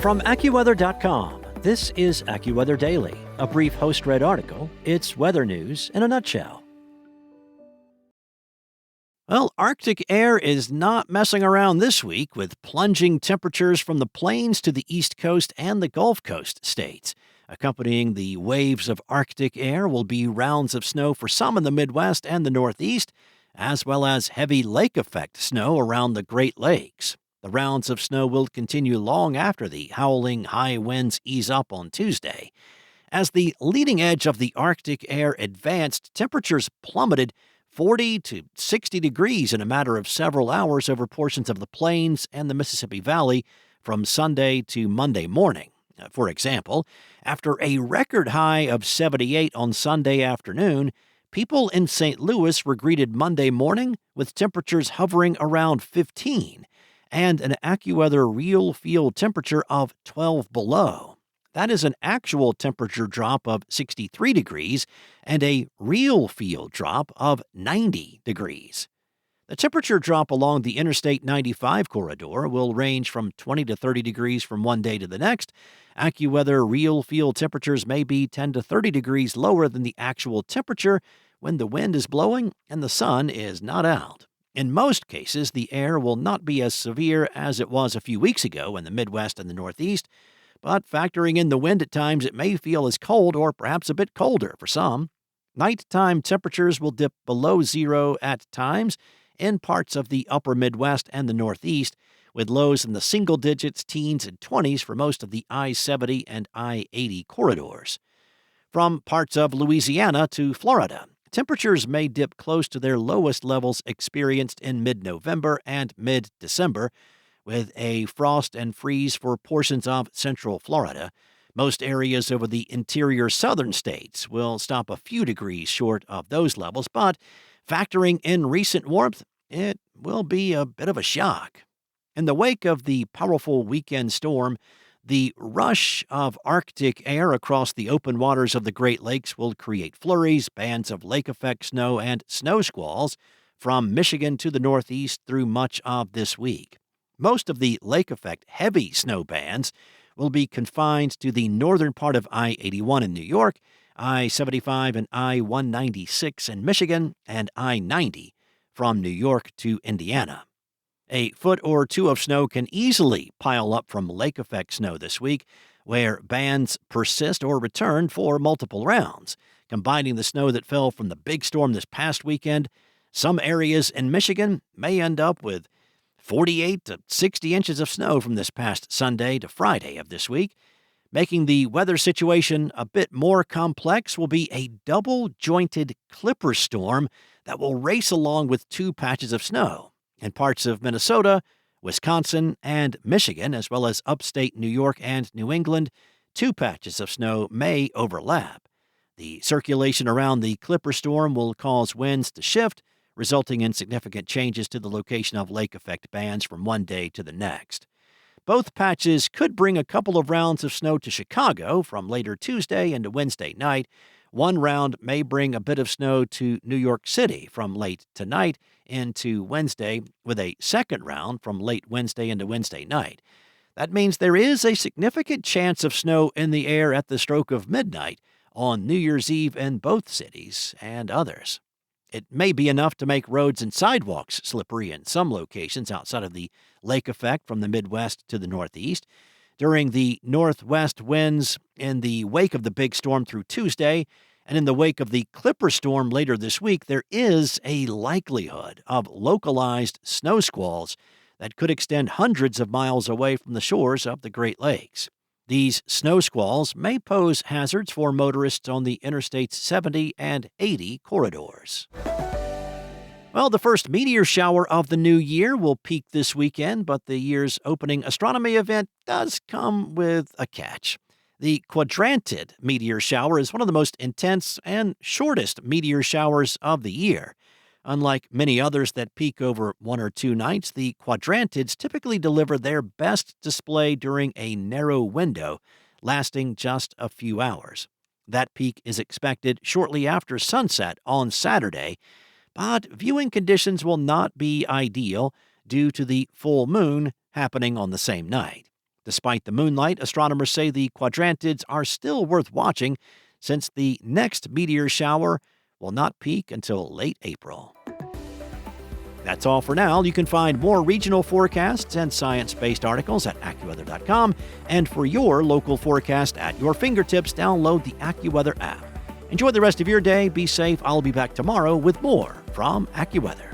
From AccuWeather.com, this is AccuWeather Daily, a brief host-read article. It's weather news in a nutshell. Well, Arctic air is not messing around this week with plunging temperatures from the plains to the East Coast and the Gulf Coast states. Accompanying the waves of Arctic air will be rounds of snow for some in the Midwest and the Northeast, as well as heavy lake effect snow around the Great Lakes. The rounds of snow will continue long after the howling high winds ease up on Tuesday. As the leading edge of the Arctic air advanced, temperatures plummeted 40 to 60 degrees in a matter of several hours over portions of the plains and the Mississippi Valley from Sunday to Monday morning. For example, after a record high of 78 on Sunday afternoon, people in St. Louis were greeted Monday morning with temperatures hovering around 15 and an AccuWeather RealFeel temperature of 12 below. That is an actual temperature drop of 63 degrees and a RealFeel drop of 90 degrees. The temperature drop along the Interstate 95 corridor will range from 20 to 30 degrees from one day to the next. AccuWeather RealFeel temperatures may be 10 to 30 degrees lower than the actual temperature when the wind is blowing and the sun is not out. In most cases, the air will not be as severe as it was a few weeks ago in the Midwest and the Northeast, but factoring in the wind at times, it may feel as cold or perhaps a bit colder for some. Nighttime temperatures will dip below zero at times in parts of the upper Midwest and the Northeast, with lows in the single digits, teens, and 20s for most of the I-70 and I-80 corridors. From parts of Louisiana to Florida, temperatures may dip close to their lowest levels experienced in mid-November and mid-December, with a frost and freeze for portions of central Florida. Most areas over the interior southern states will stop a few degrees short of those levels, but factoring in recent warmth, it will be a bit of a shock. In the wake of the powerful weekend storm, the rush of Arctic air across the open waters of the Great Lakes will create flurries, bands of lake-effect snow, and snow squalls from Michigan to the Northeast through much of this week. Most of the lake-effect heavy snow bands will be confined to the northern part of I-81 in New York, I-75 and I-196 in Michigan, and I-90 from New York to Indiana. A foot or two of snow can easily pile up from lake-effect snow this week, where bands persist or return for multiple rounds. Combining the snow that fell from the big storm this past weekend, some areas in Michigan may end up with 48 to 60 inches of snow from this past Sunday to Friday of this week. Making the weather situation a bit more complex will be a double-jointed clipper storm that will race along with two patches of snow. In parts of Minnesota, Wisconsin, and Michigan, as well as upstate New York and New England, two patches of snow may overlap. The circulation around the clipper storm will cause winds to shift, resulting in significant changes to the location of lake-effect bands from one day to the next. Both patches could bring a couple of rounds of snow to Chicago from later Tuesday into Wednesday night. One round may bring a bit of snow to New York City from late tonight into Wednesday, with a second round from late Wednesday into Wednesday night. That means there is a significant chance of snow in the air at the stroke of midnight on New Year's Eve in both cities and others. It may be enough to make roads and sidewalks slippery in some locations outside of the lake effect from the Midwest to the Northeast. During the northwest winds in the wake of the big storm through Tuesday, and in the wake of the Clipper storm later this week, there is a likelihood of localized snow squalls that could extend hundreds of miles away from the shores of the Great Lakes. These snow squalls may pose hazards for motorists on the Interstates 70 and 80 corridors. Well, the first meteor shower of the new year will peak this weekend, but the year's opening astronomy event does come with a catch. The Quadrantid meteor shower is one of the most intense and shortest meteor showers of the year. Unlike many others that peak over 1 or 2 nights, the Quadrantids typically deliver their best display during a narrow window, lasting just a few hours. That peak is expected shortly after sunset on Saturday, but viewing conditions will not be ideal due to the full moon happening on the same night. Despite the moonlight, astronomers say the quadrantids are still worth watching since the next meteor shower will not peak until late April. That's all for now. You can find more regional forecasts and science-based articles at AccuWeather.com. And for your local forecast at your fingertips, download the AccuWeather app. Enjoy the rest of your day. Be safe. I'll be back tomorrow with more from AccuWeather.